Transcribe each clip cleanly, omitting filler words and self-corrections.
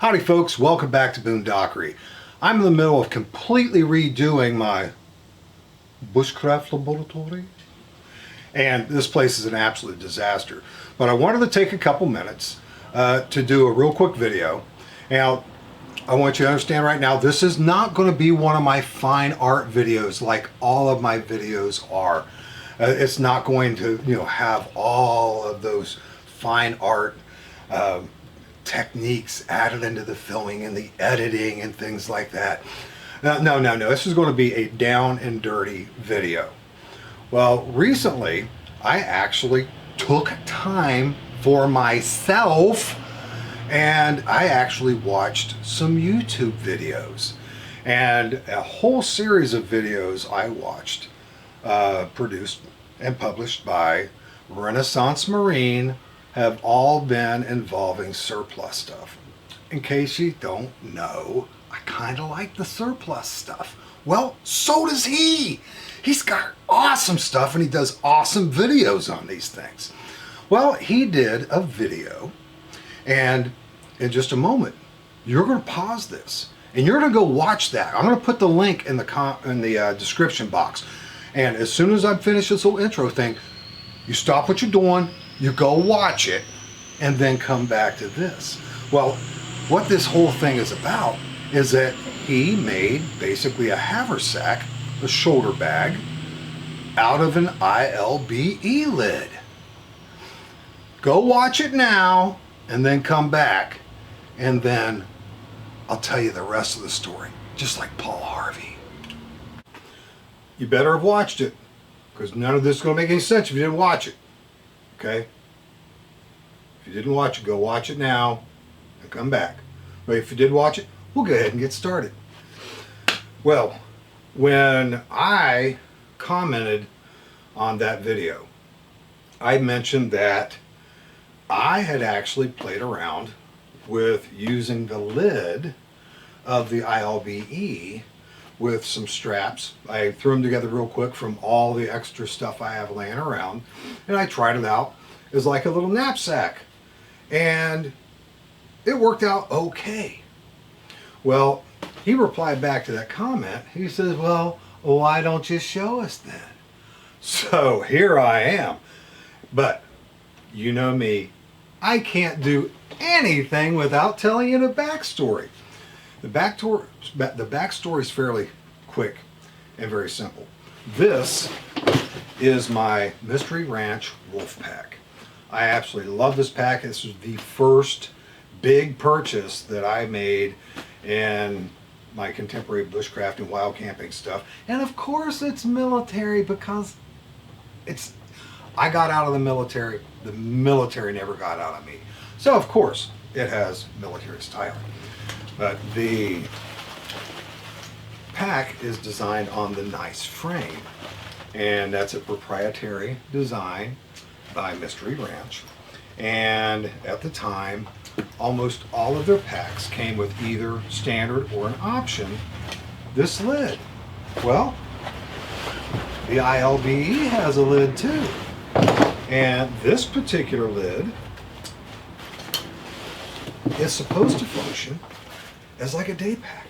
Howdy folks, welcome back to Boondockery. I'm in the middle of completely redoing my bushcraft laboratory, and this place is an absolute disaster. But I wanted to take a couple minutes to do a real quick video. Now, I want you to understand right now, this is not going to be one of my fine art videos like all of my videos are. It's not going to, have all of those fine art techniques added into the filming and the editing and things like that. No. This is going to be a down and dirty video. Well, recently I actually took time for myself and I actually watched some YouTube videos, and a whole series of videos I watched produced and published by Renaissance Marine have all been involving surplus stuff. In case you don't know, I kind of like the surplus stuff. Well, so does he. He's got awesome stuff and he does awesome videos on these things. Well, he did a video, and in just a moment, you're going to pause this and you're going to go watch that. I'm going to put the link in the description box. And as soon as I finish this little intro thing, you stop what you're doing, you go watch it, and then come back to this. Well, what this whole thing is about is that he made basically a haversack, a shoulder bag, out of an ILBE lid. Go watch it now, and then come back, and then I'll tell you the rest of the story, just like Paul Harvey. You better have watched it, because none of this is going to make any sense if you didn't watch it. Okay? If you didn't watch it, go watch it now and come back. But if you did watch it, we'll go ahead and get started. Well, when I commented on that video, I mentioned that I had actually played around with using the lid of the ILBE with some straps. I threw them together real quick from all the extra stuff I have laying around, and I tried it out as like a little knapsack, and it worked out okay. Well, he replied back to that comment. He says, well, why don't you show us then? So here I am. But you know me, I can't do anything without telling you the backstory. The backstory is fairly quick and very simple. This is my Mystery Ranch Wolf Pack. I absolutely love this pack. This was the first big purchase that I made in my contemporary bushcraft and wild camping stuff. And of course it's military, because I got out of the military never got out of me. So of course it has military styling. But the pack is designed on the nice frame, and that's a proprietary design by Mystery Ranch. And at the time, almost all of their packs came with either standard or an option this lid. Well, the ILBE has a lid too, and this particular lid is supposed to function as like a day pack,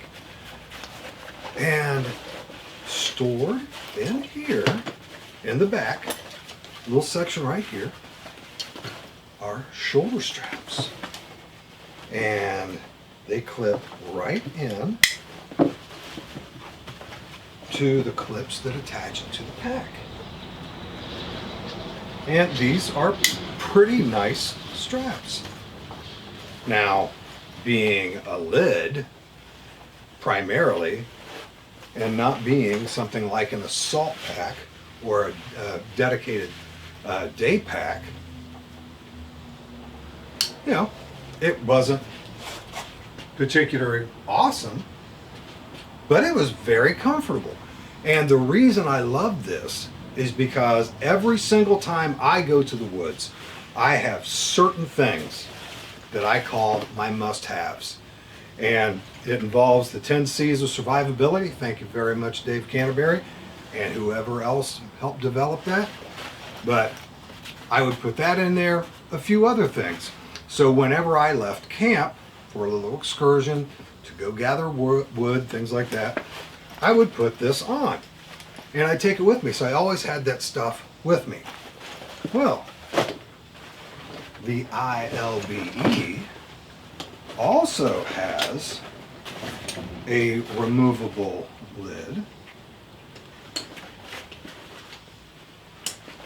and stored in here in the back, little section right here, are shoulder straps, and they clip right in to the clips that attach it to the pack. And these are pretty nice straps. Now, being a lid primarily, and not being something like an assault pack or a dedicated day pack, it wasn't particularly awesome, but it was very comfortable. And the reason I love this is because every single time I go to the woods, I have certain things that I call my must-haves. And it involves the 10 C's of survivability. Thank you very much, Dave Canterbury, and whoever else helped develop that. But I would put that in there, a few other things. So whenever I left camp, for a little excursion, to go gather wood, things like that, I would put this on. And I'd take it with me, so I always had that stuff with me. Well, the ILBE also has a removable lid.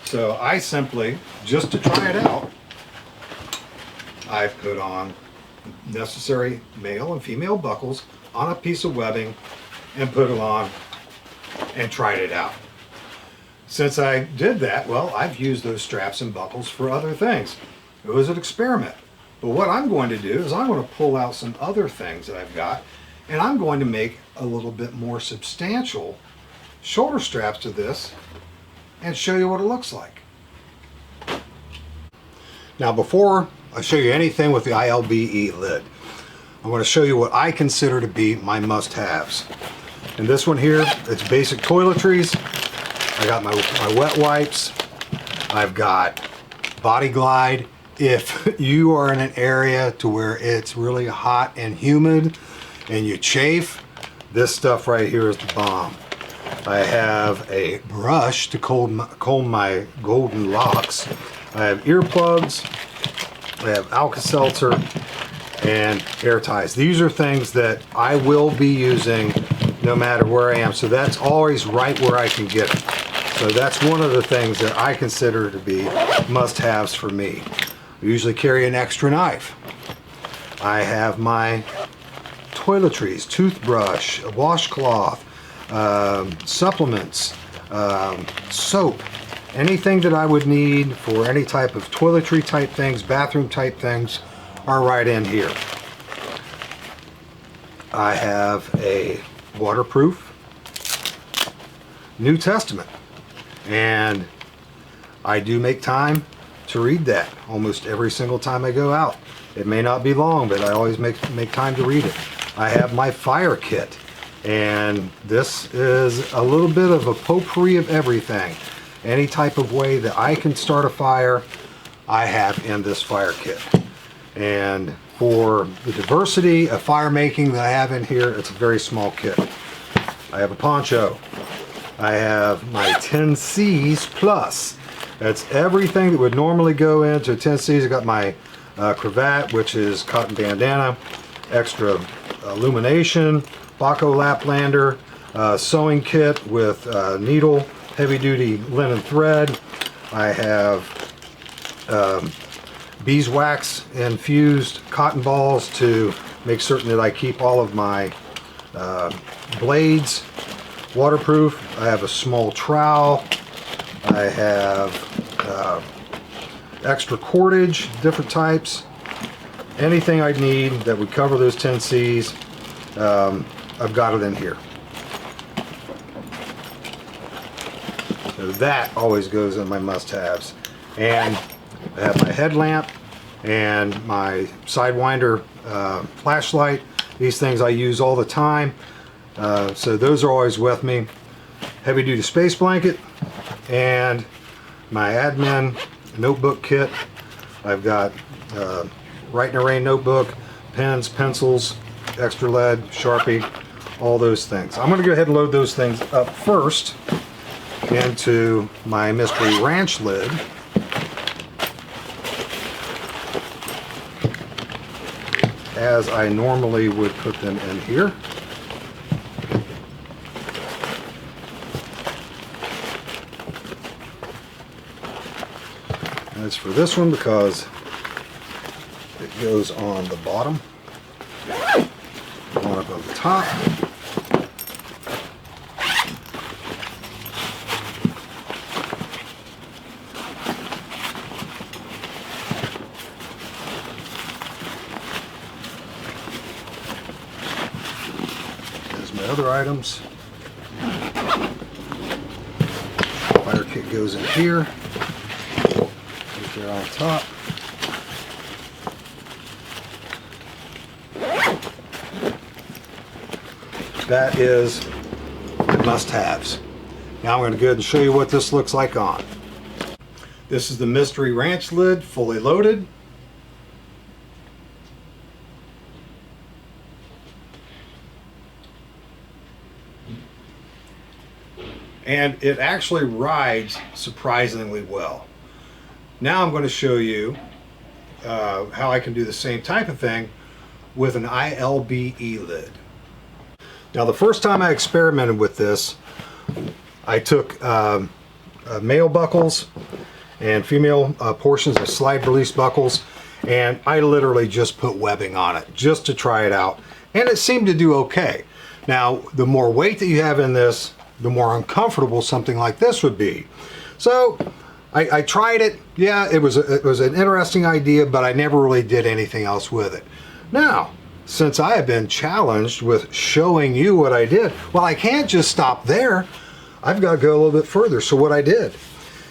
So I simply, just to try it out, I put on necessary male and female buckles on a piece of webbing and put it on and tried it out. Since I did that, well, I've used those straps and buckles for other things. It was an experiment. But what I'm going to do is I'm going to pull out some other things that I've got, and I'm going to make a little bit more substantial shoulder straps to this and show you what it looks like. Now, before I show you anything with the ILBE lid, I'm going to show you what I consider to be my must-haves. And this one here, it's basic toiletries. I got my wet wipes. I've got Body Glide. If you are in an area to where it's really hot and humid and you chafe, this stuff right here is the bomb. I have a brush to comb my golden locks. I have earplugs. I have Alka-Seltzer and hair ties. These are things that I will be using no matter where I am. So that's always right where I can get it. So that's one of the things that I consider to be must-haves for me. I usually carry an extra knife. I have my toiletries, toothbrush, a washcloth, supplements, soap, anything that I would need for any type of toiletry type things, bathroom type things are right in here. I have a waterproof New Testament, and I do make time to read that almost every single time I go out. It may not be long, but I always make time to read it. I have my fire kit, and this is a little bit of a potpourri of everything. Any type of way that I can start a fire, I have in this fire kit. And for the diversity of fire making that I have in here, it's a very small kit. I have a poncho. I have my 10 C's plus. That's everything that would normally go into 10 C's. I got my cravat, which is cotton bandana, extra illumination, Baco Laplander, sewing kit with needle, heavy duty linen thread. I have beeswax infused cotton balls to make certain that I keep all of my blades waterproof. I have a small trowel. I have extra cordage, different types. Anything I need that would cover those 10 C's, I've got it in here. So that always goes in my must-haves. And I have my headlamp and my Sidewinder flashlight. These things I use all the time. So those are always with me. Heavy duty space blanket and my admin notebook kit. I've got Write in the Rain notebook, pens, pencils, extra lead, Sharpie, all those things. I'm going to go ahead and load those things up first into my Mystery Ranch lid. As I normally would put them in here. As for this one, because it goes on the bottom, one up on the top. There's my other items. Fire kit goes in here. There on top. That is the must-haves. Now I'm going to go ahead and show you what this looks like on. This is the Mystery Ranch lid, fully loaded. and it actually rides surprisingly well. Now I'm going to show you how I can do the same type of thing with an ILBE lid. Now the first time I experimented with this, I took male buckles and female portions of slide release buckles, and I literally just put webbing on it just to try it out, and it seemed to do okay. Now the more weight that you have in this, the more uncomfortable something like this would be. So I tried it. Yeah, it was an interesting idea, but I never really did anything else with it. Now, since I have been challenged with showing you what I did, well, I can't just stop there. I've got to go a little bit further. So what I did,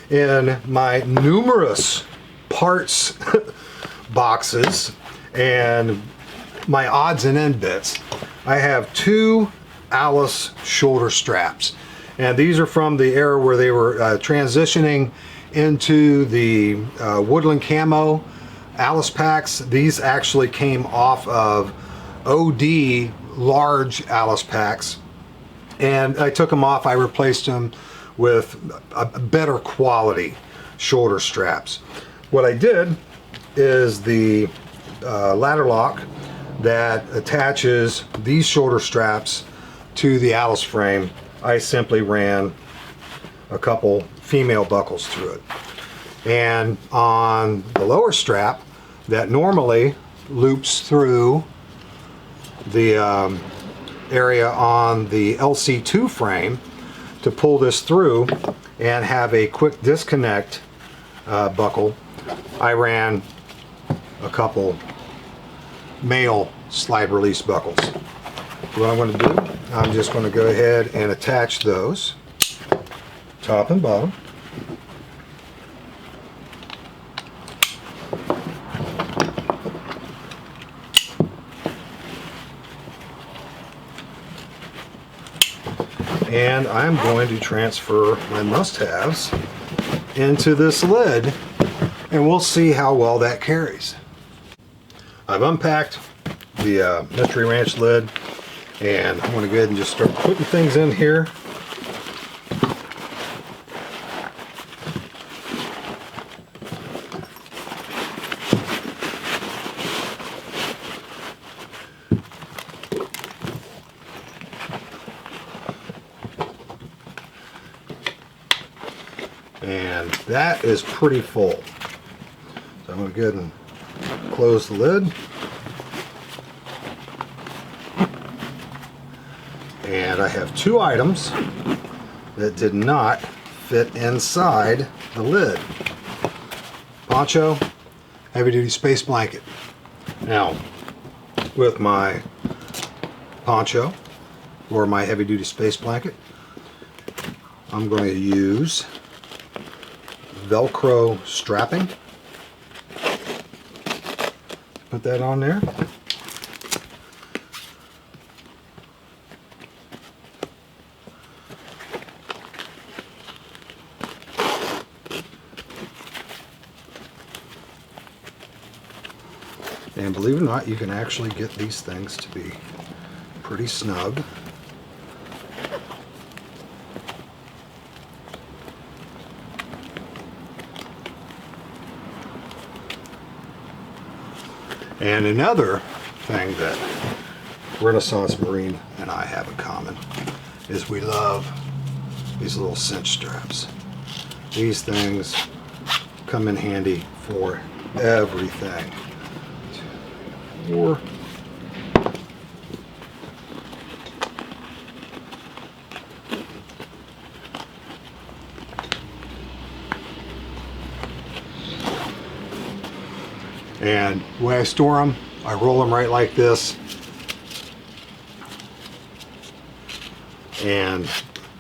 in my numerous parts boxes and my odds and end bits, I have 2 Alice shoulder straps. And these are from the era where they were transitioning into the woodland camo Alice packs. These actually came off of OD large Alice packs, and I took them off. I replaced them with a better quality shoulder straps. What I did is the ladder lock that attaches these shoulder straps to the Alice frame, I simply ran a couple female buckles through it. And on the lower strap that normally loops through the area on the LC2 frame to pull this through and have a quick disconnect buckle, I ran a couple male slide release buckles. What I'm going to do, I'm just going to go ahead and attach those top and bottom. And I'm going to transfer my must-haves into this lid, and we'll see how well that carries. I've unpacked the Mystery Ranch lid, and I'm going to go ahead and just start putting things in here. And that is pretty full. So I'm going to go ahead and close the lid. And I have 2 items that did not fit inside the lid. Poncho, heavy duty space blanket. Now, with my poncho or my heavy duty space blanket, I'm going to use Velcro strapping. Put that on there. And believe it or not, you can actually get these things to be pretty snug. And another thing that Renaissance Marine and I have in common is we love these little cinch straps. These things come in handy for everything. Or and the way I store them, I roll them right like this, and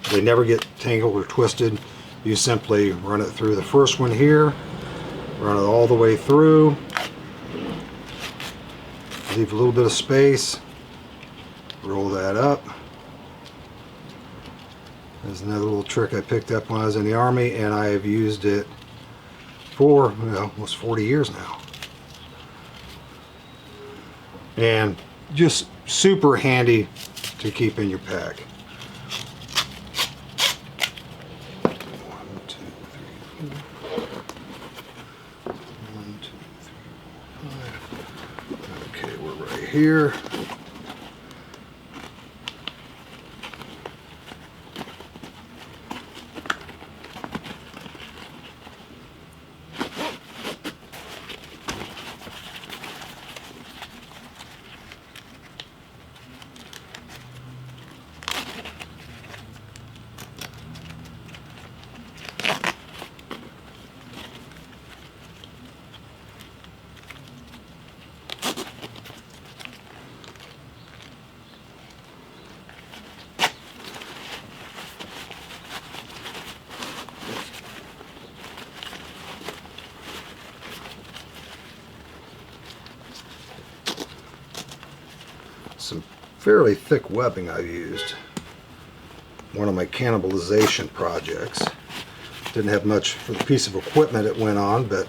they never get tangled or twisted. You simply run it through the first one here, run it all the way through, leave a little bit of space, roll that up. There's another little trick I picked up when I was in the Army, and I have used it for almost 40 years now. And just super handy to keep in your pack. here. Some fairly thick webbing I've used. One of my cannibalization projects. Didn't have much for the piece of equipment it went on, but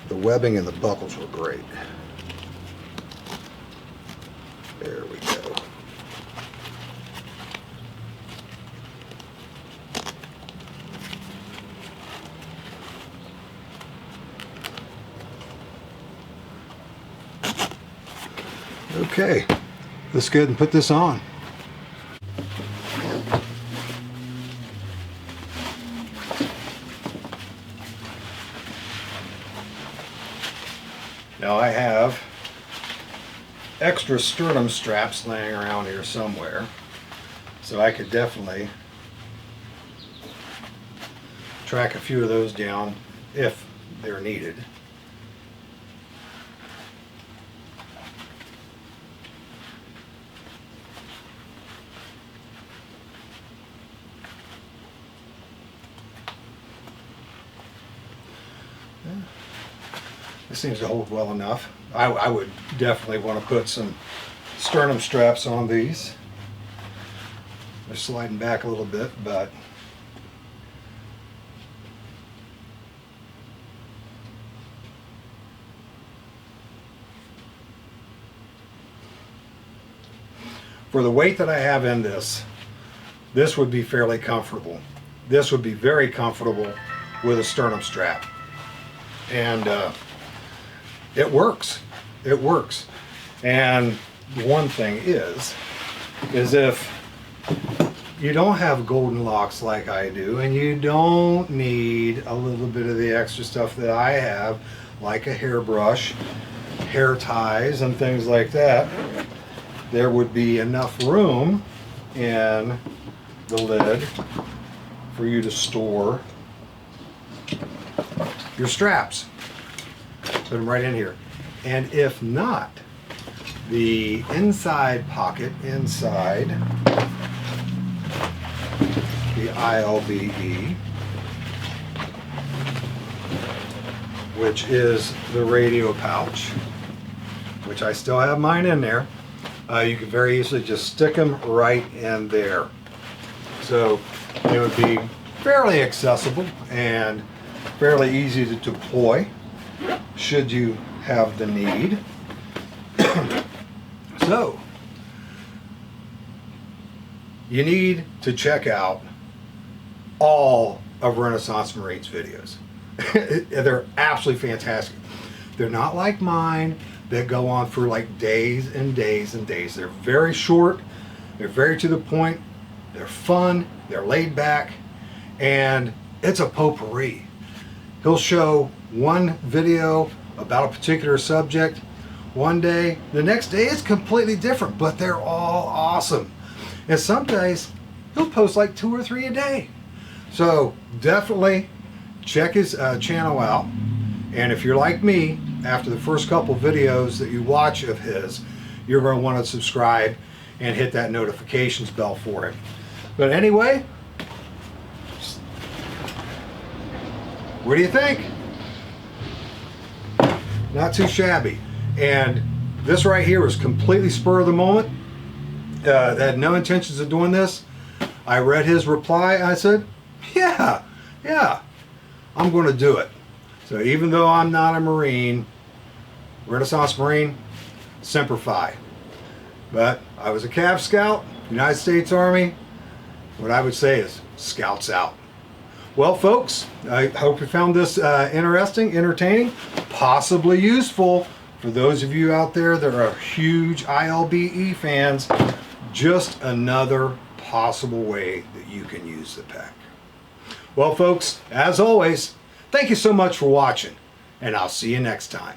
the webbing and the buckles were great. There we go. Okay, let's go ahead and put this on. Now I have extra sternum straps laying around here somewhere, so I could definitely track a few of those down if they're needed. This seems to hold well enough. I would definitely want to put some sternum straps on these. They're sliding back a little bit, but for the weight that I have in this would be fairly comfortable. This would be very comfortable with a sternum strap. And it works. It works. And one thing is if you don't have golden locks like I do, and you don't need a little bit of the extra stuff that I have, like a hairbrush, hair ties, and things like that, there would be enough room in the lid for you to store your straps. Put them right in here. And if not, the inside pocket inside the ILBE, which is the radio pouch, which I still have mine in there, you can very easily just stick them right in there. So it would be fairly accessible and fairly easy to deploy should you have the need. So you need to check out all of Renaissance Marine's videos. They're absolutely fantastic. They're not like mine that go on for like days and days and days. They're very short, they're very to the point, they're fun, they're laid back, and it's a potpourri. He'll show one video about a particular subject one day, the next day it's completely different, but they're all awesome. And some days he'll post like 2 or 3 a day. So definitely check his channel out. And if you're like me, after the first couple videos that you watch of his, you're going to want to subscribe and hit that notifications bell for him. But anyway, what do you think? Not too shabby. And this right here was completely spur of the moment. I had no intentions of doing this. I read his reply. I said, yeah, I'm going to do it. So even though I'm not a Marine, Renaissance Marine, Semper Fi. But I was a Cav Scout, United States Army. What I would say is, Scouts out. Well, folks, I hope you found this interesting, entertaining, possibly useful For those of you out there that are huge ILBE fans, just another possible way that you can use the PEC. Well, folks, as always, thank you so much for watching, and I'll see you next time.